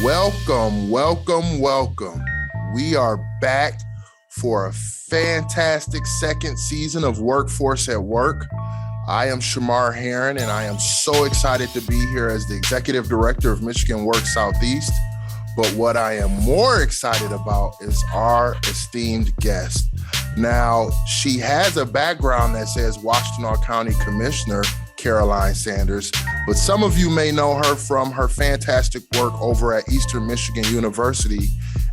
Welcome, welcome, welcome. We are back for a fantastic second season of Workforce at Work. I am Shamar Heron, and I am so excited to be here as the Executive Director of Michigan Work Southeast. But what I am more excited about is our esteemed guest. Now, she has a background that says Washtenaw County Commissioner Caroline Sanders, but some of you may know her from her fantastic work over at Eastern Michigan University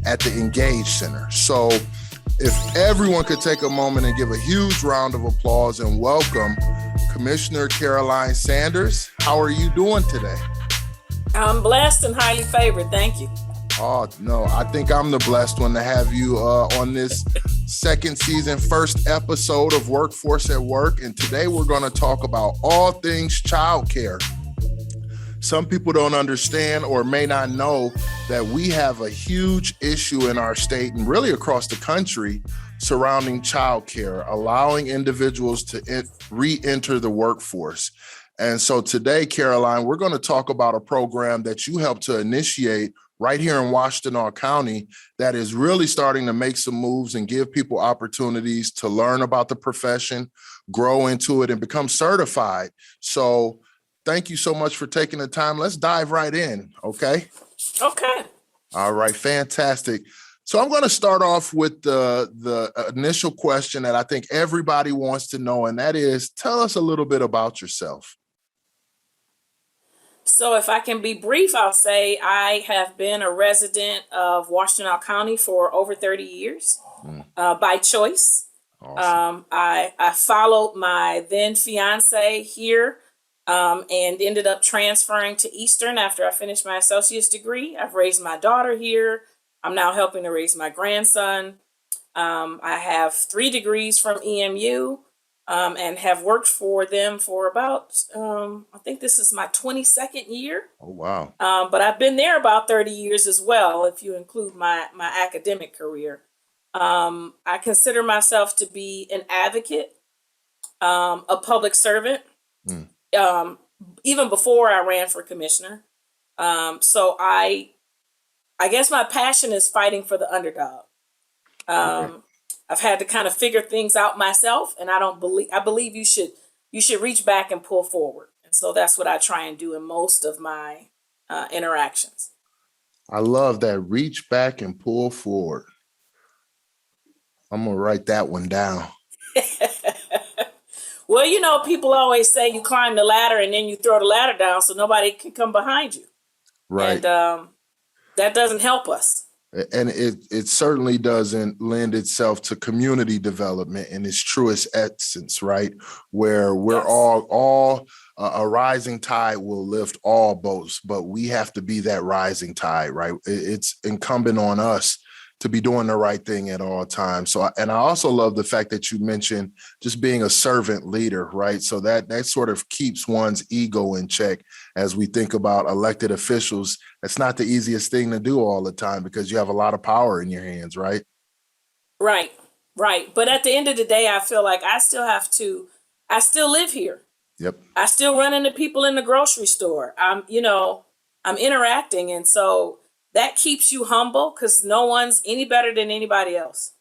at the Engage Center. So if everyone could take a moment and give a huge round of applause and welcome Commissioner Caroline Sanders. How are you doing today? I'm blessed and highly favored. Thank you. Oh, no, I think I'm the blessed one to have you on this second season, first episode of Workforce at Work. And today we're going to talk about all things childcare. Some people don't understand or may not know that we have a huge issue in our state and really across the country surrounding childcare, allowing individuals to re-enter the workforce. And so today, Caroline, we're going to talk about a program that you helped to initiate right here in Washtenaw County that is really starting to make some moves and give people opportunities to learn about the profession, grow into it, and become certified. So thank you so much for taking the time. Let's dive right in, okay? Okay. All right, fantastic. So I'm going to start off with the initial question that I think everybody wants to know, and that is, tell us a little bit about yourself. So if I can be brief, I'll say I have been a resident of Washtenaw County for over 30 years by choice. Awesome. I followed my then fiance here and ended up transferring to Eastern after I finished my associate's degree. I've raised my daughter here. I'm now helping to raise my grandson. I have 3 degrees from EMU. And have worked for them for about, I think this is my 22nd year. Oh, wow. But I've been there about 30 years as well, if you include my academic career. I consider myself to be an advocate, a public servant, even before I ran for commissioner. So I guess my passion is fighting for the underdog. Okay. I've had to kind of figure things out myself, and I believe you should reach back and pull forward. And so that's what I try and do in most of my interactions. I love that. Reach back and pull forward. I'm going to write that one down. Well, you know, people always say you climb the ladder and then you throw the ladder down so nobody can come behind you. Right. And that doesn't help us. And it certainly doesn't lend itself to community development in its truest essence, right? Where we're Yes. all a rising tide will lift all boats, but we have to be that rising tide, right? It's incumbent on us to be doing the right thing at all times. So, and I also love the fact that you mentioned just being a servant leader, right? So that sort of keeps one's ego in check as we think about elected officials. It's not the easiest thing to do all the time because you have a lot of power in your hands, right? Right. But at the end of the day, I feel like I still live here. Yep. I still run into people in the grocery store. I'm interacting. And so that keeps you humble because no one's any better than anybody else.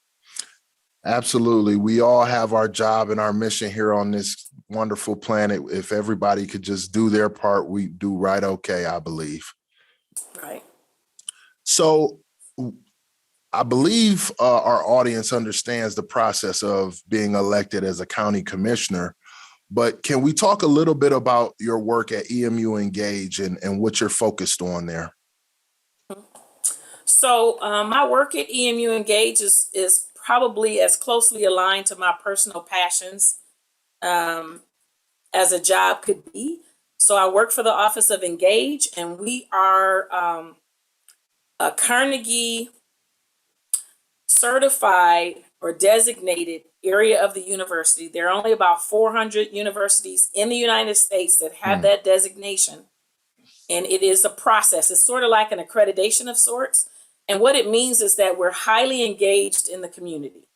Absolutely. We all have our job and our mission here on this wonderful planet. If everybody could just do their part, we do right okay, I believe. Right. So I believe our audience understands the process of being elected as a county commissioner, but can we talk a little bit about your work at EMU Engage and what you're focused on there? So my work at EMU Engage is probably as closely aligned to my personal passions as a job could be. So I work for the Office of Engage, and we are a Carnegie certified or designated area of the university. There are only about 400 universities in the United States that have that designation. And it is a process. It's sort of like an accreditation of sorts. And what it means is that we're highly engaged in the community.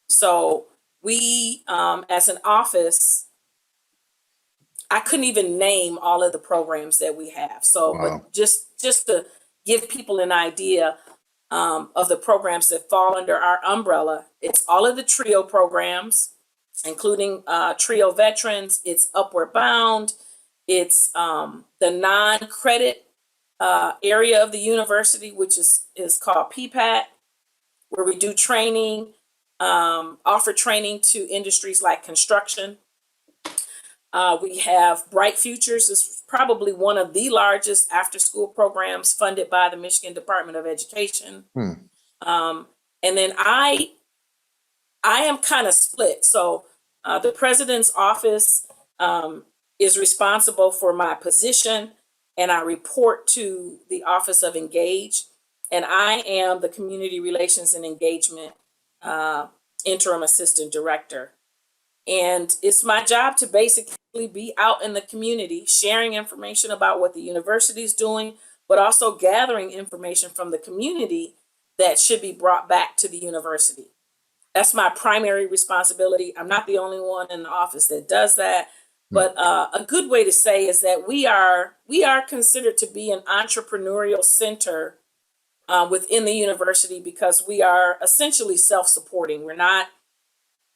So we, as an office, I couldn't even name all of the programs that we have. So, Wow. but just to give people an idea of the programs that fall under our umbrella. It's all of the TRIO programs, including TRIO veterans. It's Upward Bound. It's the non-credit area of the university, which is called PPAT, where we do training, offer training to industries like construction. We have Bright Futures. Is probably one of the largest after-school programs funded by the Michigan Department of Education. And then I am kind of split. So the president's office is responsible for my position, and I report to the Office of Engage, and I am the Community Relations and Engagement Interim Assistant Director. And it's my job to basically be out in the community, sharing information about what the university is doing, but also gathering information from the community that should be brought back to the university. That's my primary responsibility. I'm not the only one in the office that does that. But a good way to say is that we are considered to be an entrepreneurial center within the university, because we are essentially self-supporting. We're not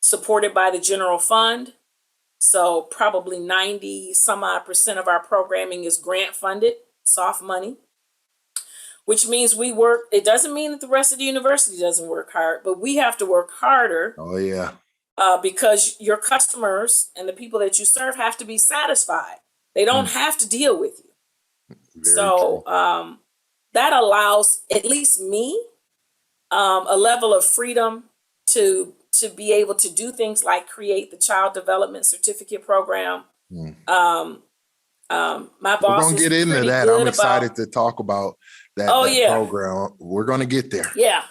supported by the general fund. So probably 90 some odd % of our programming is grant funded, soft money, which means we work. It doesn't mean that the rest of the university doesn't work hard, but we have to work harder. Oh, yeah. Because your customers and the people that you serve have to be satisfied. They don't have to deal with you. Very So true. that allows at least me a level of freedom to be able to do things like create the Child Development Certificate Program. My We're boss going to is get into pretty that. good I'm excited about. to talk about that, Oh, that yeah. program. We're going to get there. Yeah.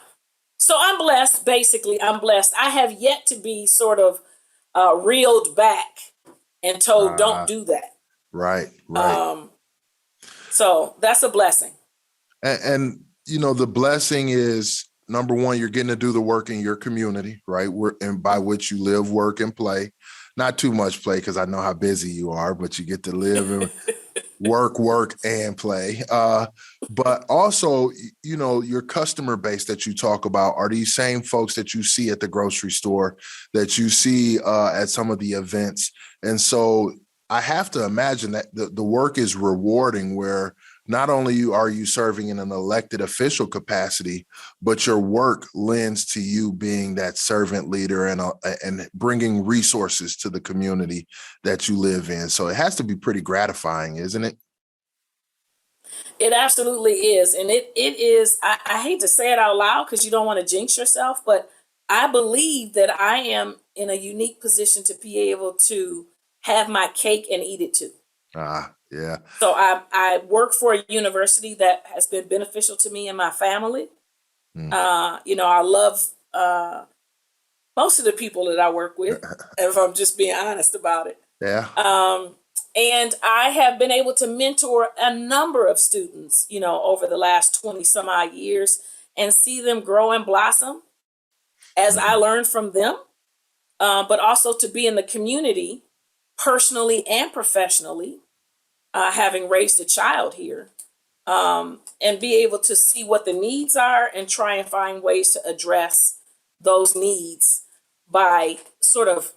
So I'm blessed. Basically, I'm blessed. I have yet to be sort of reeled back and told, don't do that. Right. So that's a blessing. And you know, the blessing is, number one, you're getting to do the work in your community, right? And by which you live, work, and play. Not too much play, because I know how busy you are, but you get to live and work, and play. But also, you know, your customer base that you talk about are these same folks that you see at the grocery store, that you see at some of the events. And so I have to imagine that the work is rewarding, where not only are you serving in an elected official capacity, but your work lends to you being that servant leader and bringing resources to the community that you live in. So it has to be pretty gratifying, isn't it? It absolutely is. And it is, I hate to say it out loud because you don't want to jinx yourself, but I believe that I am in a unique position to be able to have my cake and eat it too. Yeah. So I work for a university that has been beneficial to me and my family. You know, I love most of the people that I work with, if I'm just being honest about it. Yeah. And I have been able to mentor a number of students, you know, over the last 20 some odd years, and see them grow and blossom as I learn from them, but also to be in the community personally and professionally, having raised a child here, and be able to see what the needs are and try and find ways to address those needs by sort of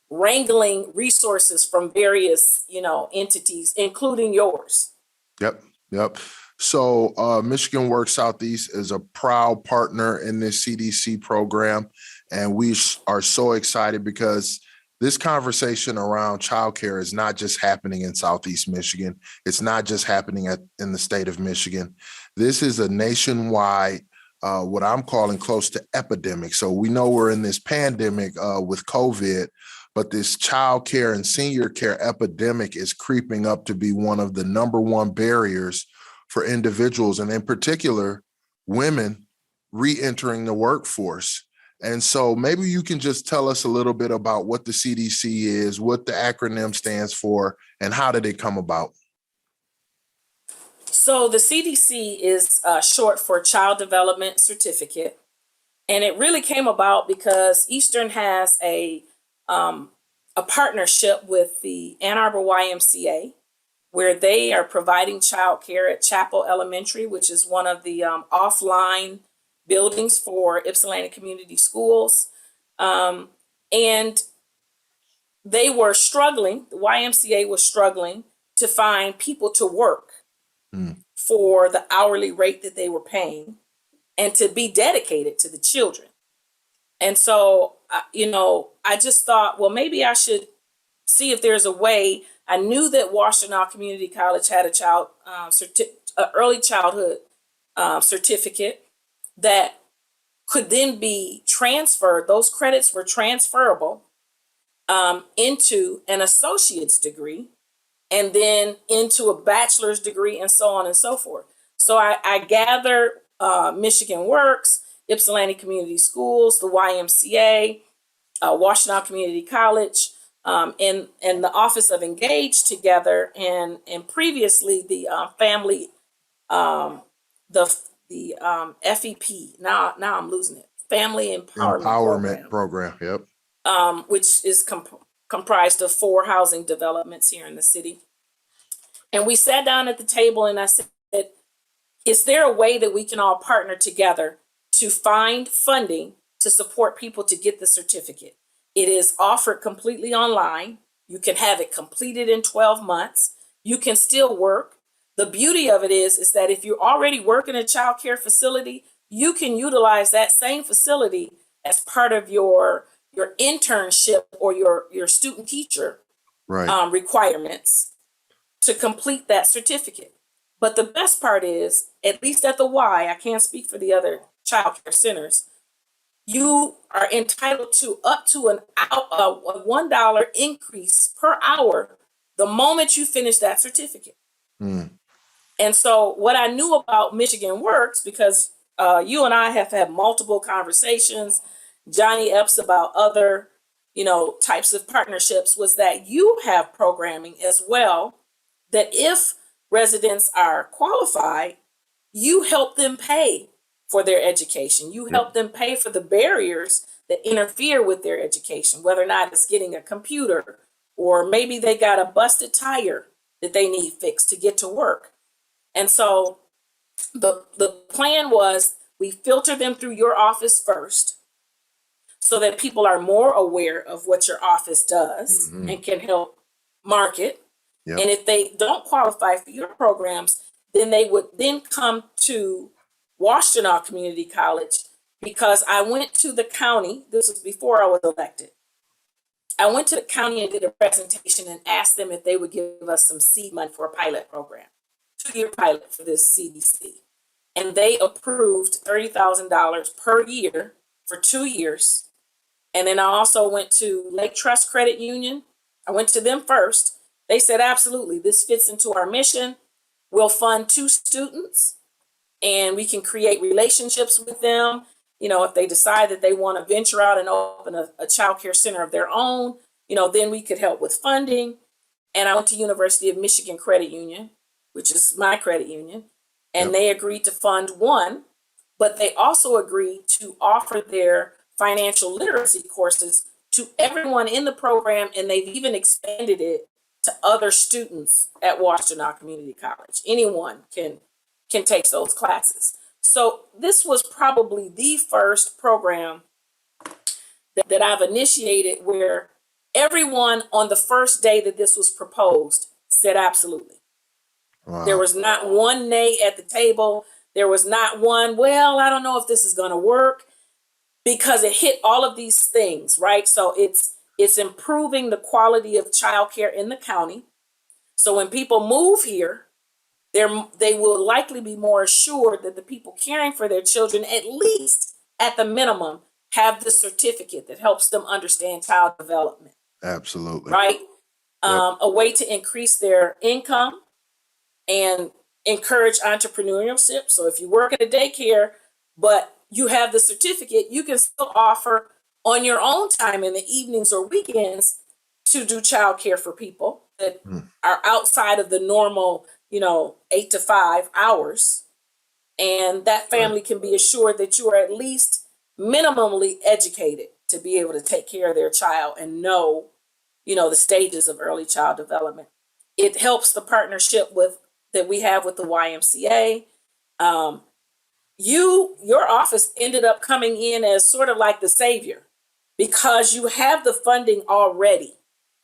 wrangling resources from various, you know, entities, including yours. Yep. So Michigan Works Southeast is a proud partner in this CDC program, and we are so excited because this conversation around childcare is not just happening in Southeast Michigan. It's not just happening in the state of Michigan. This is a nationwide, what I'm calling close to epidemic. So we know we're in this pandemic with COVID, but this child care and senior care epidemic is creeping up to be one of the number one barriers for individuals, and in particular, women re-entering the workforce. And so maybe you can just tell us a little bit about what the CDC is, what the acronym stands for, and how did it come about? So the CDC is short for Child Development Certificate. And it really came about because Eastern has a partnership with the Ann Arbor YMCA, where they are providing childcare at Chapel Elementary, which is one of the offline buildings for Ypsilanti Community Schools. And they were struggling, the YMCA was struggling to find people to work for the hourly rate that they were paying and to be dedicated to the children. And so, I just thought, well, maybe I should see if there's a way. I knew that Washtenaw Community College had a early childhood certificate that could then be transferred. Those credits were transferable into an associate's degree and then into a bachelor's degree and so on and so forth. So I gathered Michigan Works, Ypsilanti Community Schools, the YMCA, Washtenaw Community College, and the Office of Engage together, and previously the family, the FEP. Now I'm losing it. Family Empowerment Program. Yep. Which is comprised of 4 housing developments here in the city. And we sat down at the table and I said, is there a way that we can all partner together to find funding to support people to get the certificate? It is offered completely online. You can have it completed in 12 months. You can still work. The beauty of it is that if you already work in a child care facility, you can utilize that same facility as part of your internship or your student teacher requirements to complete that certificate. But the best part is, at least at the Y, I can't speak for the other child care centers, you are entitled to up to a $1 increase per hour the moment you finish that certificate. And so what I knew about Michigan Works, because you and I have had multiple conversations, Johnny Epps, about other, types of partnerships, was that you have programming as well, that if residents are qualified, you help them pay for their education. You help them pay for the barriers that interfere with their education, whether or not it's getting a computer, or maybe they got a busted tire that they need fixed to get to work. And so the plan was, we filter them through your office first so that people are more aware of what your office does and can help market. Yep. And if they don't qualify for your programs, then they would then come to Washtenaw Community College, because I went to the county. This was before I was elected. I went to the county and did a presentation and asked them if they would give us some seed money for a pilot program, 2-year pilot for this CDC. And they approved $30,000 per year for 2 years. And then I also went to Lake Trust Credit Union. I went to them first. They said, absolutely, this fits into our mission. We'll fund 2 students and we can create relationships with them. If they decide that they want to venture out and open a child care center of their own, then we could help with funding. And I went to University of Michigan Credit Union, which is my credit union, and they agreed to fund 1, but they also agreed to offer their financial literacy courses to everyone in the program, and they've even expanded it to other students at Washtenaw Community College. Anyone can take those classes. So this was probably the first program that I've initiated where everyone on the first day that this was proposed said absolutely. Wow. There was not one nay at the table. There was not one, well, I don't know if this is going to work, because it hit all of these things, right? So it's improving the quality of childcare in the county. So when people move here, they will likely be more assured that the people caring for their children, at least at the minimum, have the certificate that helps them understand child development. Absolutely. Right? A way to increase their income and encourage entrepreneurship. So if you work at a daycare, but you have the certificate, you can still offer on your own time in the evenings or weekends to do childcare for people that are outside of the normal, 8 to 5 hours. And that family can be assured that you are at least minimally educated to be able to take care of their child and know, the stages of early child development. It helps the partnership that we have with the YMCA. Your office ended up coming in as sort of like the savior because you have the funding already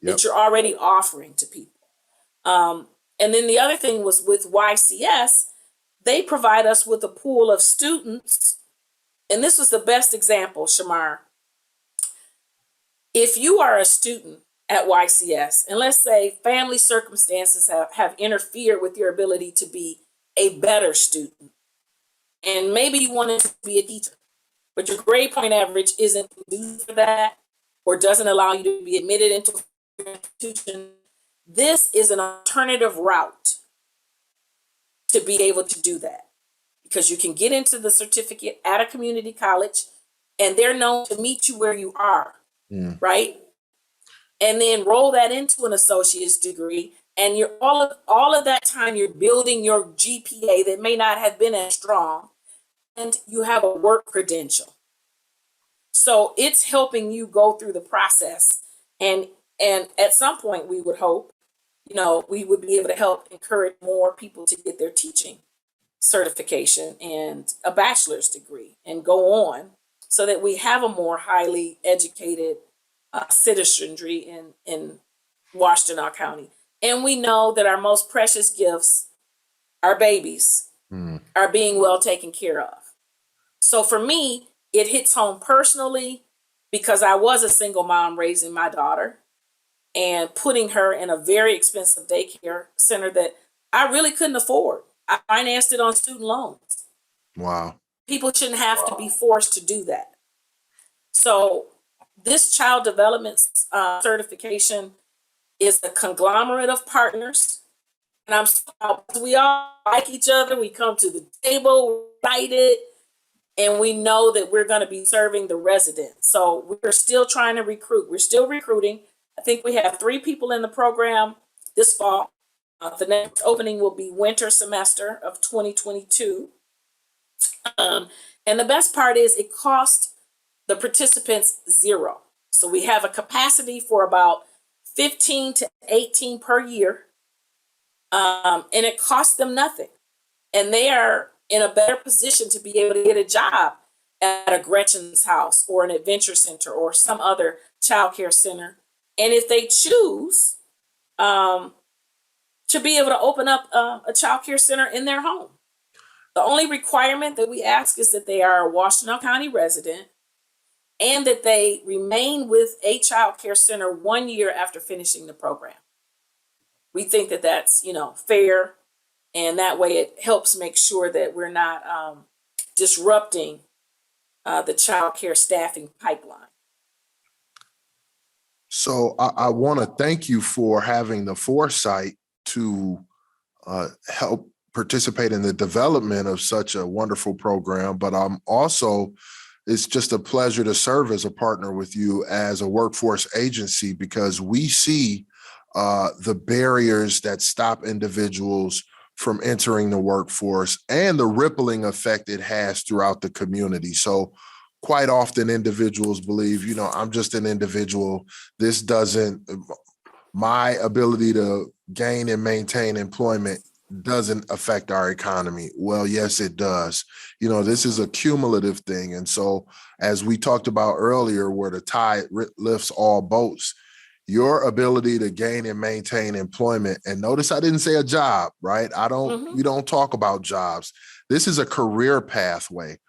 that you're already offering to people. And then the other thing was with YCS, they provide us with a pool of students. And this was the best example, Shamar. If you are a student at YCS, and let's say family circumstances have interfered with your ability to be a better student, and maybe you wanted to be a teacher, but your grade point average isn't due for that or doesn't allow you to be admitted into an institution, this is an alternative route to be able to do that, because you can get into the certificate at a community college and they're known to meet you where you are, right? And then roll that into an associate's degree, and you're all of that time you're building your GPA that may not have been as strong, and you have a work credential. So it's helping you go through the process, and at some point we would hope, we would be able to help encourage more people to get their teaching certification and a bachelor's degree and go on, so that we have a more highly educated citizenry in Washtenaw County. And we know that our most precious gifts, our babies, are being well taken care of. So for me, it hits home personally because I was a single mom raising my daughter and putting her in a very expensive daycare center that I really couldn't afford. I financed it on student loans. Wow. People shouldn't have to be forced to do that. So this child development certification is a conglomerate of partners. And we all like each other. We come to the table, write it, and we know that we're going to be serving the residents. So we're still trying to recruit. We're still recruiting. I think we have 3 people in the program this fall. The next opening will be winter semester of 2022. And the best part is it costs the participants $0. So we have a capacity for about 15 to 18 per year. And it costs them nothing. And they are in a better position to be able to get a job at a Gretchen's house or an adventure center or some other childcare center. And if they choose to be able to open up a childcare center in their home. The only requirement that we ask is that they are a Washtenaw County resident and that they remain with a childcare center 1 year after finishing the program. We think that that's, fair, and that way it helps make sure that we're not disrupting the childcare staffing pipeline. So I want to thank you for having the foresight to help participate in the development of such a wonderful program. But it's just a pleasure to serve as a partner with you as a workforce agency, because we see the barriers that stop individuals from entering the workforce and the rippling effect it has throughout the community. So quite often individuals believe, I'm just an individual. My ability to gain and maintain employment doesn't affect our economy. Well, yes, it does. This is a cumulative thing. And so as we talked about earlier, where the tide lifts all boats, your ability to gain and maintain employment, and notice I didn't say a job, right? We don't talk about jobs. This is a career pathway,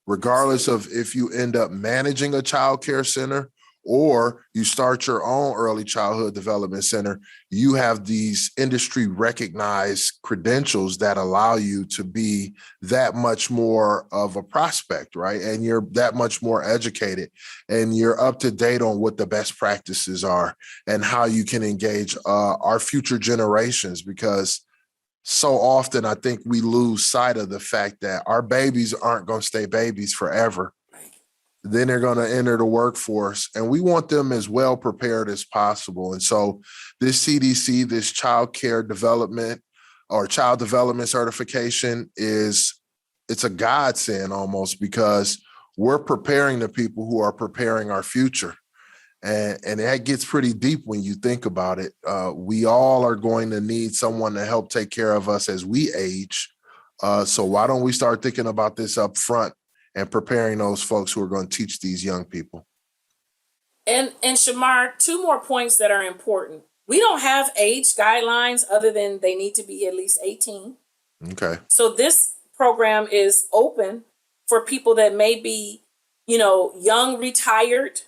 regardless of if you end up managing a child care center or you start your own early childhood development center. You have these industry recognized credentials that allow you to be that much more of a prospect, right? And you're that much more educated and you're up to date on what the best practices are and how you can engage our future generations, because so often I think we lose sight of the fact that our babies aren't going to stay babies forever. Then they're going to enter the workforce, and we want them as well prepared as possible. And so this CDC, this child care development or child development certification it's a godsend almost, because we're preparing the people who are preparing our future. And that gets pretty deep when you think about it. We all are going to need someone to help take care of us as we age. So why don't we start thinking about this up front and preparing those folks who are going to teach these young people? And Shamar, two more points that are important. We don't have age guidelines other than they need to be at least 18. Okay. So this program is open for people that may be, young, retired,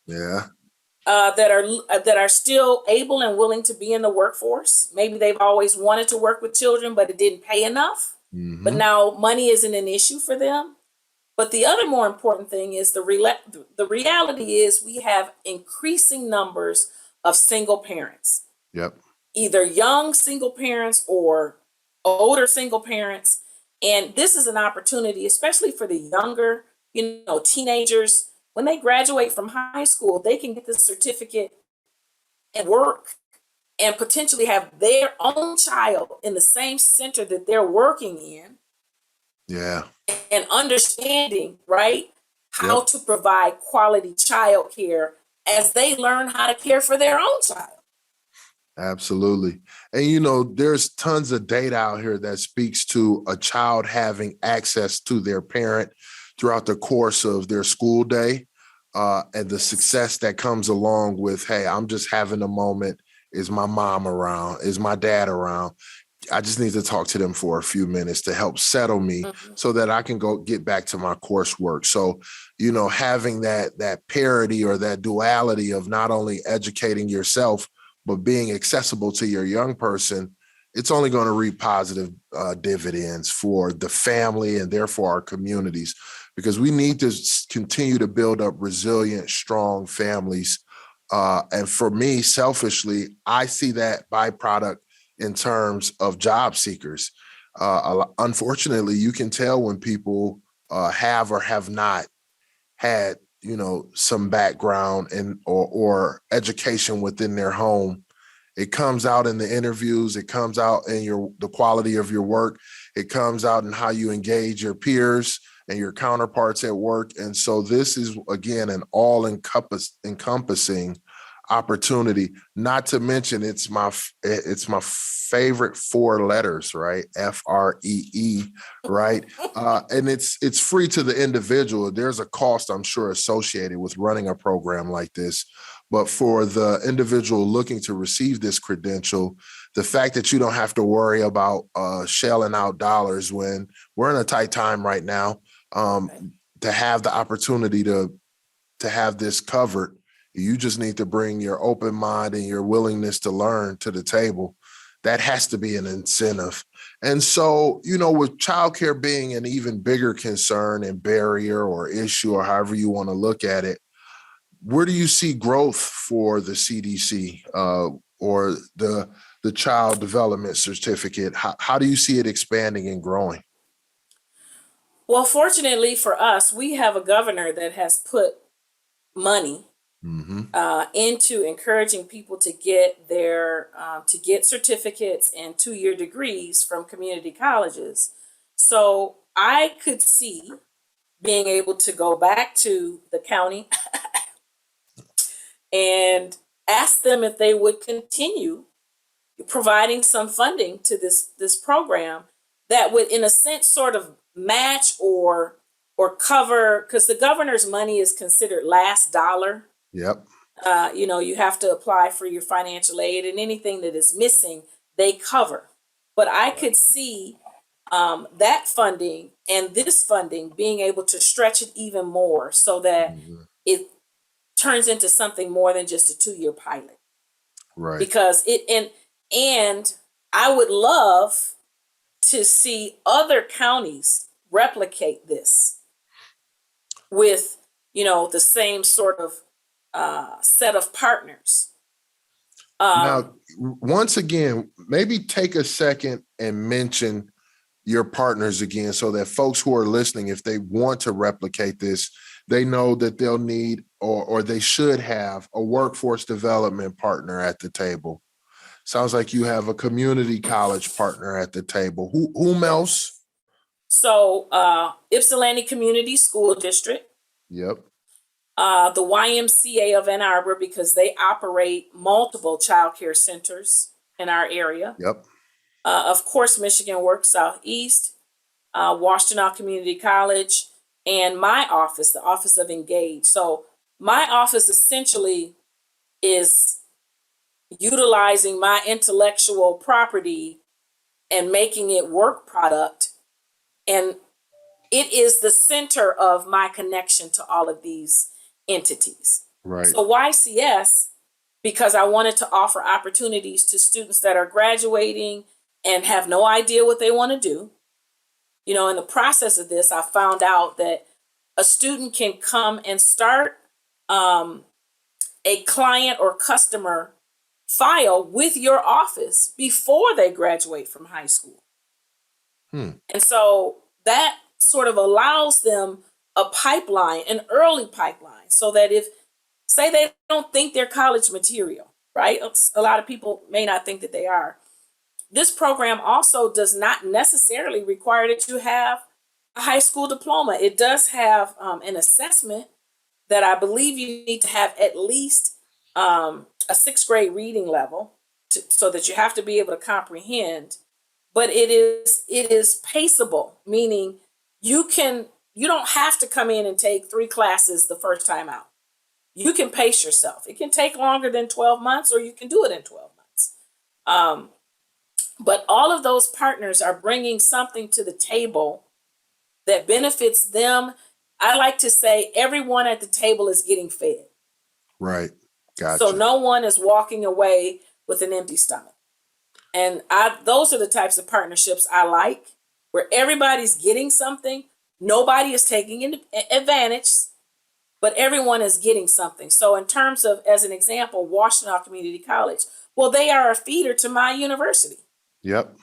Yeah. that are still able and willing to be in the workforce. Maybe they've always wanted to work with children, but it didn't pay enough. Mm-hmm. But now money isn't an issue for them. But the other more important thing is the reality is we have increasing numbers of single parents. Yep. Either young single parents or older single parents. And this is an opportunity, especially for the younger, teenagers. When they graduate from high school, they can get this certificate and work and potentially have their own child in the same center that they're working in. Yeah. And understanding, right, how Yep. to provide quality child care as they learn how to care for their own child. Absolutely. And, there's tons of data out here that speaks to a child having access to their parent throughout the course of their school day, and the success that comes along with, hey, I'm just having a moment. Is my mom around? Is my dad around? I just need to talk to them for a few minutes to help settle me so that I can go get back to my coursework. So, having that parity or that duality of not only educating yourself, but being accessible to your young person, it's only going to reap positive dividends for the family and therefore our communities, because we need to continue to build up resilient, strong families. And for me, selfishly, I see that byproduct in terms of job seekers. Unfortunately, you can tell when people have or have not had, some background or education within their home. It comes out in the interviews. It comes out in the quality of your work. It comes out in how you engage your peers and your counterparts at work. And so this is, again, an all-encompassing opportunity. Not to mention, it's my favorite four letters, right? FREE, right? And it's free to the individual. There's a cost, I'm sure, associated with running a program like this. But for the individual looking to receive this credential, the fact that you don't have to worry about shelling out dollars when we're in a tight time right now, to have the opportunity to have this covered, you just need to bring your open mind and your willingness to learn to the table. That has to be an incentive. And so, with childcare being an even bigger concern and barrier or issue, or however you want to look at it, where do you see growth for the CDC or the Child Development Certificate? How do you see it expanding and growing? Well, fortunately for us, we have a governor that has put money into encouraging people to get certificates and 2-year degrees from community colleges. So I could see being able to go back to the county and ask them if they would continue providing some funding to this program that would, in a sense, sort of match or cover, because the governor's money is considered last dollar. Yep. You have to apply for your financial aid, and anything that is missing, they cover. But I could see that funding and this funding being able to stretch it even more so that it turns into something more than just a 2-year pilot. Right. Because and I would love to see other counties replicate this with, the same sort of set of partners. Now, once again, maybe take a second and mention your partners again so that folks who are listening, if they want to replicate this, they know that they'll need or they should have a workforce development partner at the table. Sounds like you have a community college partner at the table. Whom else? So Ypsilanti Community School District. Yep. the YMCA of Ann Arbor, because they operate multiple childcare centers in our area. Yep. Of course, Michigan Works Southeast, Washtenaw Community College, and my office, the Office of Engage. So my office essentially is utilizing my intellectual property and making it work product. And it is the center of my connection to all of these entities. Right. So YCS, because I wanted to offer opportunities to students that are graduating and have no idea what they want to do. You know, in the process of this, I found out that a student can come and start a client or customer file with your office before they graduate from high school. And so that sort of allows them a pipeline, an early pipeline, so that if, say, they don't think they're college material, right? A lot of people may not think that they are. This program also does not necessarily require that you have a high school diploma. It does have an assessment that I believe you need to have at least a 6th grade reading level so that you have to be able to comprehend. But it is paceable, meaning you don't have to come in and take 3 classes the first time out. You can pace yourself. It can take longer than 12 months, or you can do it in 12 months. But all of those partners are bringing something to the table that benefits them. I like to say everyone at the table is getting fed. Right. Gotcha. So no one is walking away with an empty stomach. And those are the types of partnerships I like, where everybody's getting something. Nobody is taking advantage, but everyone is getting something. So in terms of, as an example, Washtenaw Community College, well, they are a feeder to my university. Yep.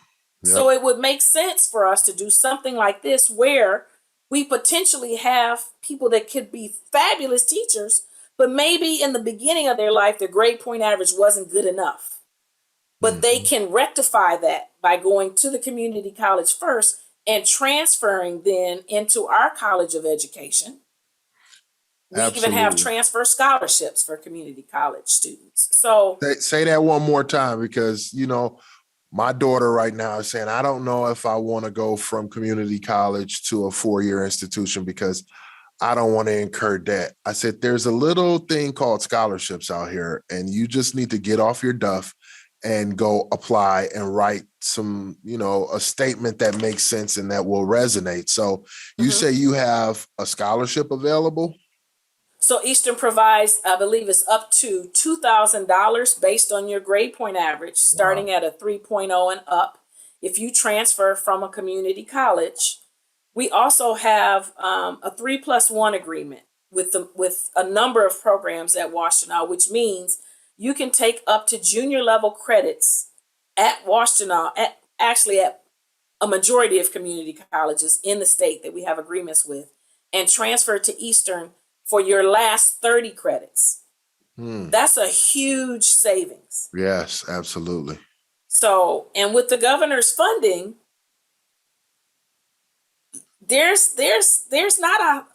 So it would make sense for us to do something like this, where we potentially have people that could be fabulous teachers, but maybe in the beginning of their life, their grade point average wasn't good enough. But they can rectify that by going to the community college first and transferring then into our College of Education. We even have transfer scholarships for community college students. So say that one more time, because, you know, my daughter right now is saying, I don't know if I want to go from community college to a 4-year institution because I don't want to incur debt. I said, there's a little thing called scholarships out here, and you just need to get off your duff and go apply and write some, you know, a statement that makes sense and that will resonate. So you say you have a scholarship available? So Eastern provides, I believe it's up to $2,000 based on your grade point average, starting at a 3.0 and up. If you transfer from a community college, we also have a 3+1 agreement with a number of programs at Washtenaw, which means you can take up to junior level credits at Washtenaw, at a majority of community colleges in the state that we have agreements with, and transfer to Eastern for your last 30 credits. That's a huge savings. Yes, absolutely. So, and with the governor's funding, there's not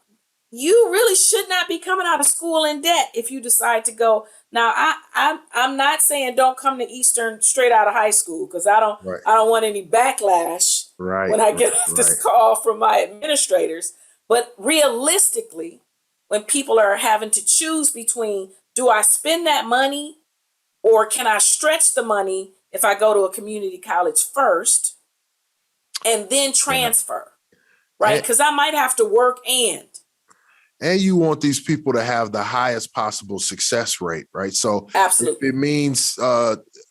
you really should not be coming out of school in debt if you decide to go. Now, I'm not saying don't come to Eastern straight out of high school, because I don't want any backlash when I get off this call from my administrators. But realistically, when people are having to choose between, do I spend that money, or can I stretch the money if I go to a community college first and then transfer, right? Because I might have to work and you want these people to have the highest possible success rate, right? So absolutely, if it means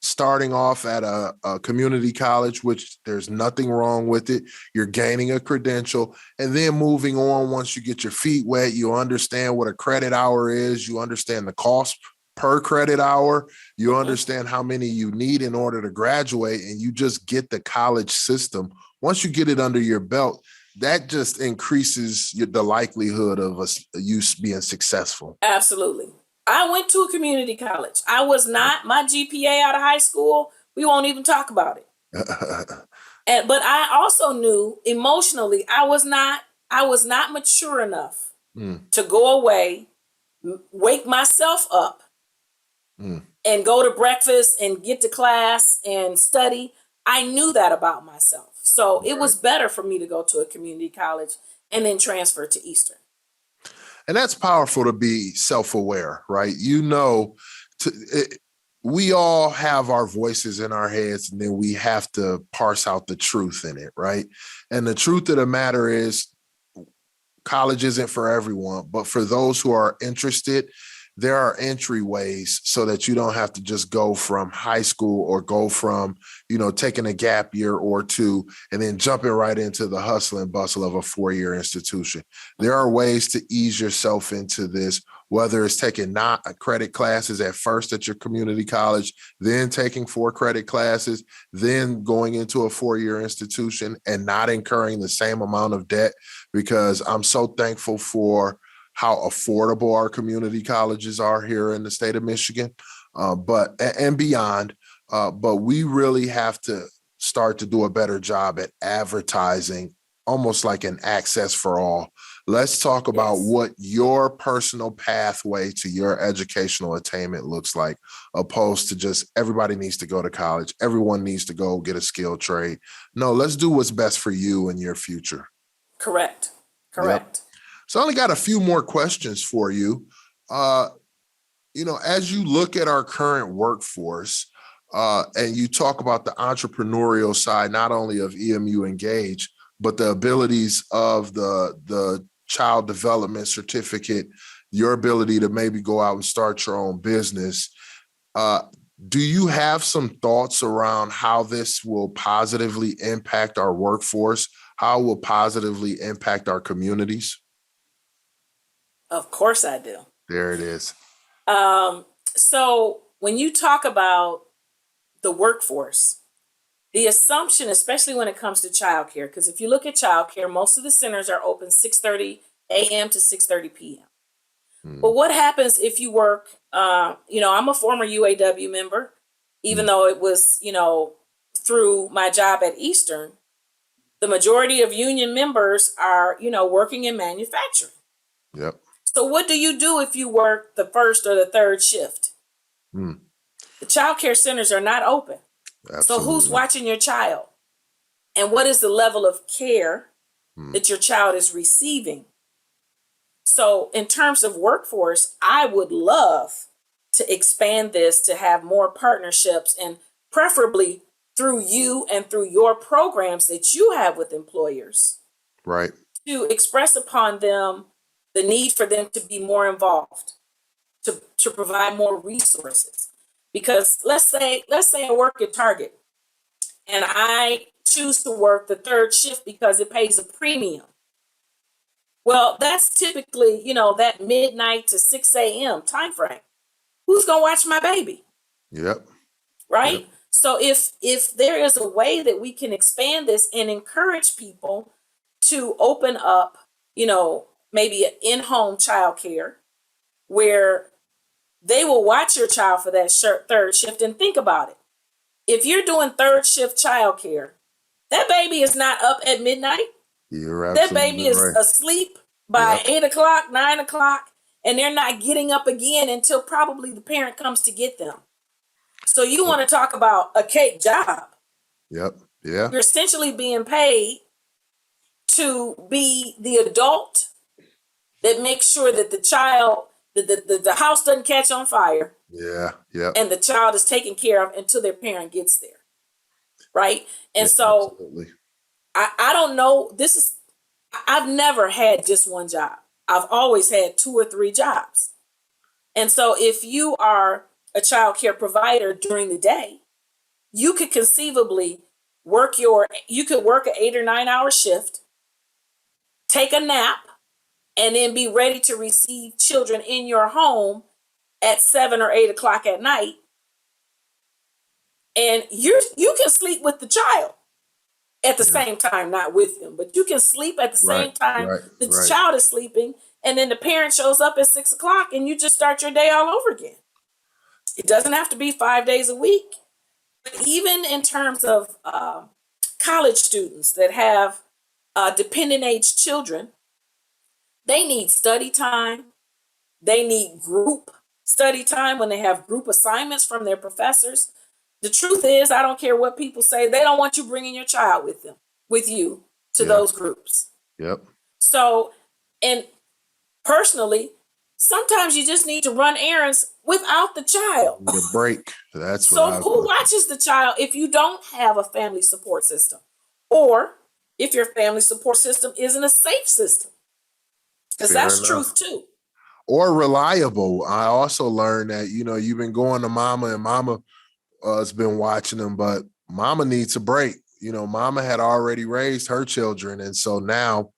starting off at a community college, which there's nothing wrong with it, you're gaining a credential, and then moving on. Once you get your feet wet, you understand what a credit hour is, you understand the cost per credit hour, you understand how many you need in order to graduate, and you just get the college system. Once you get it under your belt, that just increases the likelihood of you being successful. Absolutely. I went to a community college. I was not, my GPA out of high school, we won't even talk about it. But I also knew emotionally I was not mature enough to go away wake myself up and go to breakfast and get to class and study. I knew that about myself. So it was better for me to go to a community college and then transfer to Eastern. And that's powerful to be self-aware, right? We all have our voices in our heads, and then we have to parse out the truth in it, right? And the truth of the matter is college isn't for everyone, but for those who are interested, there are entryways so that you don't have to just go from high school or go from, taking a gap year or two and then jumping right into the hustle and bustle of a 4-year institution. There are ways to ease yourself into this, whether it's taking not credit classes at first at your community college, then taking 4 credit classes, then going into a 4-year institution and not incurring the same amount of debt, because I'm so thankful for how affordable our community colleges are here in the state of Michigan, and beyond. But we really have to start to do a better job at advertising, almost like an access for all. Let's talk about what your personal pathway to your educational attainment looks like, opposed to just everybody needs to go to college. Everyone needs to go get a skilled trade. No, let's do what's best for you and your future. Correct. Yep. So I only got a few more questions for you. As you look at our current workforce, and you talk about the entrepreneurial side, not only of EMU Engage, but the abilities of the child development certificate, your ability to maybe go out and start your own business. Do you have some thoughts around how this will positively impact our workforce? How it will positively impact our communities? Of course I do. There it is. So when you talk about the workforce, the assumption, especially when it comes to childcare, because if you look at childcare, most of the centers are open 6:30 a.m. to 6:30 p.m. But what happens if you work, I'm a former UAW member, even though it was, through my job at Eastern, the majority of union members are, working in manufacturing. Yep. So what do you do if you work the first or the third shift? The child care centers are not open. Absolutely. So who's watching your child? And what is the level of care that your child is receiving? So in terms of workforce, I would love to expand this to have more partnerships, and preferably through you and through your programs that you have with employers. Right. To express upon them the need for them to be more involved, to provide more resources. Because let's say I work at Target and I choose to work the third shift because it pays a premium. Well, that's typically, that midnight to 6 a.m. time frame. Who's gonna watch my baby? Yep. Right? Yep. So if there is a way that we can expand this and encourage people to open up, maybe an in-home childcare where they will watch your child for that third shift. And think about it. If you're doing third shift childcare, that baby is not up at midnight. You're that baby is right. asleep by 8 o'clock, 9 o'clock, and they're not getting up again until probably the parent comes to get them. So you want to talk about a cake job. Yep. Yeah. You're essentially being paid to be the adult that makes sure that the child, the house doesn't catch on fire. Yeah. Yeah. And the child is taken care of until their parent gets there. Right. And so absolutely. I don't know. I've never had just one job. I've always had 2 or 3 jobs. And so if you are a child care provider during the day, you could conceivably work an 8 or 9 hour shift, take a nap, and then be ready to receive children in your home at 7 or 8 o'clock at night. And you can sleep with the child at the same time, not with them, but you can sleep at the same time the child is sleeping, and then the parent shows up at 6 o'clock and you just start your day all over again. It doesn't have to be 5 days a week. But even in terms of college students that have dependent age children, they need study time. They need group study time when they have group assignments from their professors. The truth is, I don't care what people say, they don't want you bringing your child with you to Yeah. those groups. Yep. So, and personally, sometimes you just need to run errands without the child. Need a break. That's what So, who watches the child if you don't have a family support system? Or if your family support system isn't a safe system? Because that's truth too. Or reliable. I also learned that, you've been going to mama and mama has been watching them, but mama needs a break. Mama had already raised her children. And so now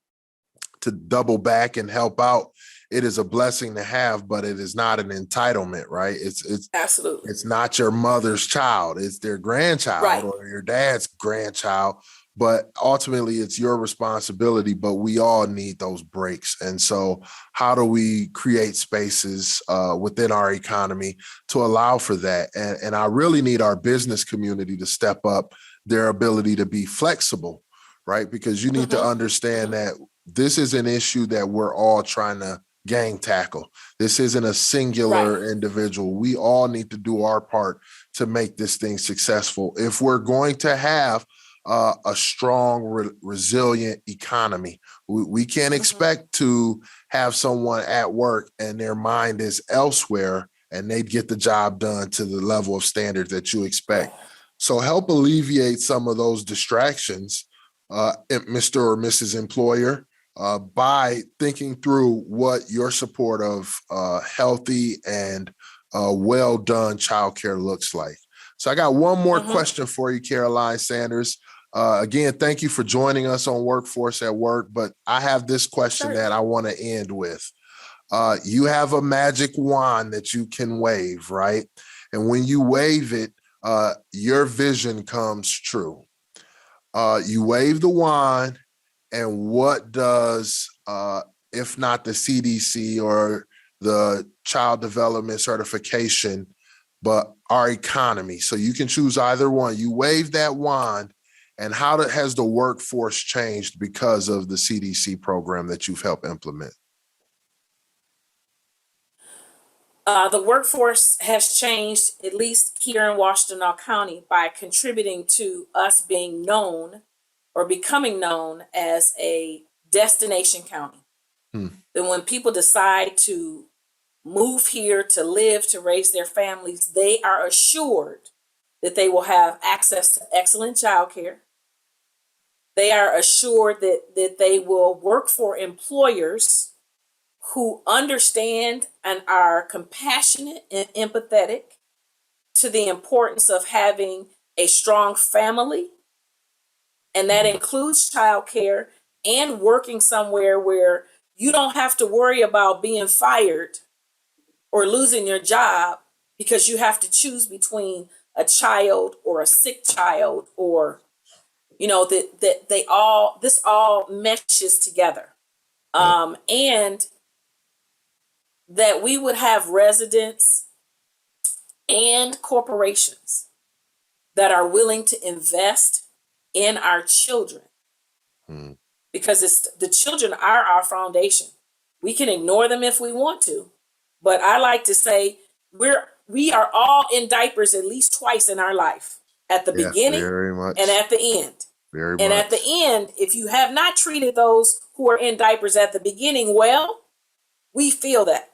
to double back and help out, it is a blessing to have, but it is not an entitlement, right? It's absolutely, it's not your mother's child. It's their grandchild or your dad's grandchild. But ultimately, it's your responsibility, but we all need those breaks. And so how do we create spaces within our economy to allow for that? And I really need our business community to step up their ability to be flexible, right? Because you need to understand that this is an issue that we're all trying to gang tackle. This isn't a singular individual. We all need to do our part to make this thing successful. If we're going to have a strong, resilient economy. We can't expect to have someone at work and their mind is elsewhere and they'd get the job done to the level of standard that you expect. So help alleviate some of those distractions, Mr. or Mrs. Employer, by thinking through what your support of healthy and well done childcare looks like. So I got one more question for you, Caroline Sanders. Again, thank you for joining us on Workforce at Work, but I have this question that I want to end with. You have a magic wand that you can wave, right? And when you wave it, your vision comes true. You wave the wand, and what does, if not the CDC or the Child Development Certification, but our economy? So you can choose either one. You wave that wand, and how has the workforce changed because of the CDC program that you've helped implement? The workforce has changed, at least here in Washtenaw County, by contributing to us being known or becoming known as a destination county. Then when people decide to move here to live, to raise their families, they are assured that they will have access to excellent childcare. They are assured that they will work for employers who understand and are compassionate and empathetic to the importance of having a strong family. And that includes childcare and working somewhere where you don't have to worry about being fired or losing your job because you have to choose between a child or a sick child, or that this all meshes together. And that we would have residents and corporations that are willing to invest in our children, because the children are our foundation. We can ignore them if we want to, but I like to say we are all in diapers at least twice in our life, at the beginning and at the end. At the end, if you have not treated those who are in diapers at the beginning well, we feel that.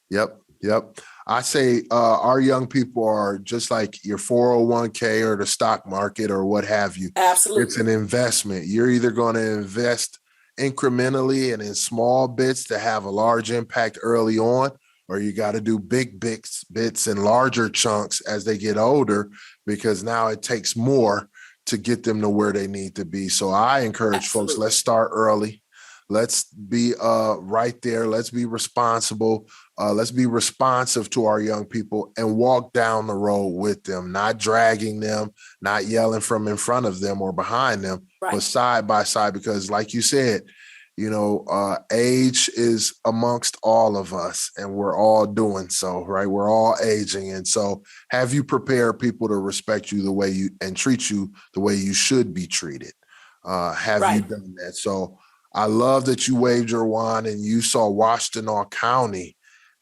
Yep. I say our young people are just like your 401k or the stock market or what have you. Absolutely. It's an investment. You're either going to invest incrementally and in small bits to have a large impact early on, or you got to do big bits and larger chunks as they get older, because now it takes more to get them to where they need to be. So I encourage folks, let's start early. Let's be right there. Let's be responsible. Let's be responsive to our young people and walk down the road with them, not dragging them, not yelling from in front of them or behind them, but side by side. Because like you said, age is amongst all of us and we're all doing so, right? We're all aging. And so have you prepared people to respect you the way you and treat you the way you should be treated? Have you done that? So I love that you waved your wand and you saw Washtenaw County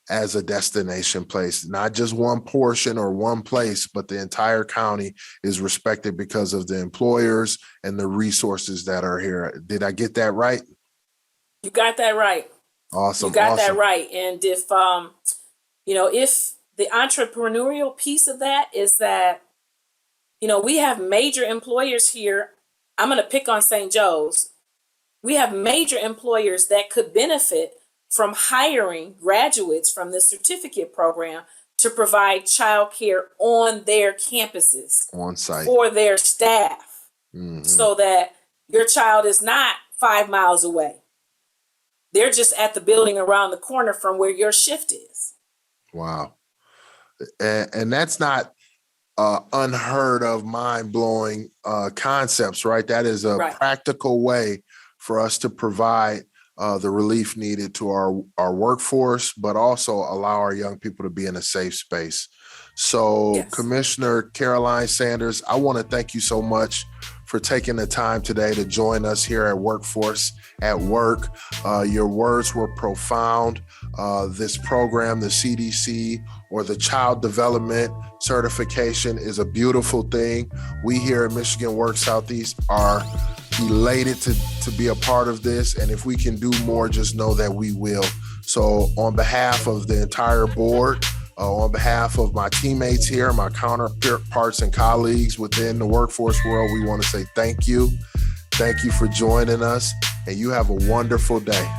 as a destination place. Not just one portion or one place, but the entire county is respected because of the employers and the resources that are here. Did I get that right? You got that right. Awesome. You got that right. And if if the entrepreneurial piece of that is that, we have major employers here. I'm going to pick on St. Joe's. We have major employers that could benefit from hiring graduates from the certificate program to provide childcare on their campuses, on site, for their staff, so that your child is not 5 miles away. They're just at the building around the corner from where your shift is. Wow. And that's not unheard of, mind-blowing concepts, right? That is a practical way for us to provide the relief needed to our workforce, but also allow our young people to be in a safe space. So, yes. Commissioner Caroline Sanders, I want to thank you so much for taking the time today to join us here at Workforce at Work. Your words were profound. This program, the CDC or the Child Development Certification, is a beautiful thing. We here at Michigan Work Southeast are elated to be a part of this. And if we can do more, just know that we will. So on behalf of the entire board, on behalf of my teammates here, my counterparts and colleagues within the workforce world, we want to say thank you. Thank you for joining us, and you have a wonderful day.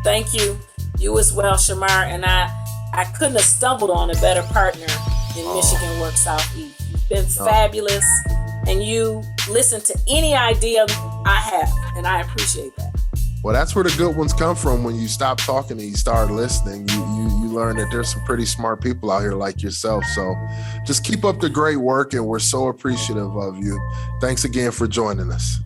Thank you. You as well, Shamar. And I couldn't have stumbled on a better partner in Michigan Work Southeast. You've been fabulous, and you listen to any idea I have, and I appreciate that. Well, that's where the good ones come from. When you stop talking and you start listening, you learn that there's some pretty smart people out here like yourself. So just keep up the great work, and we're so appreciative of you. Thanks again for joining us.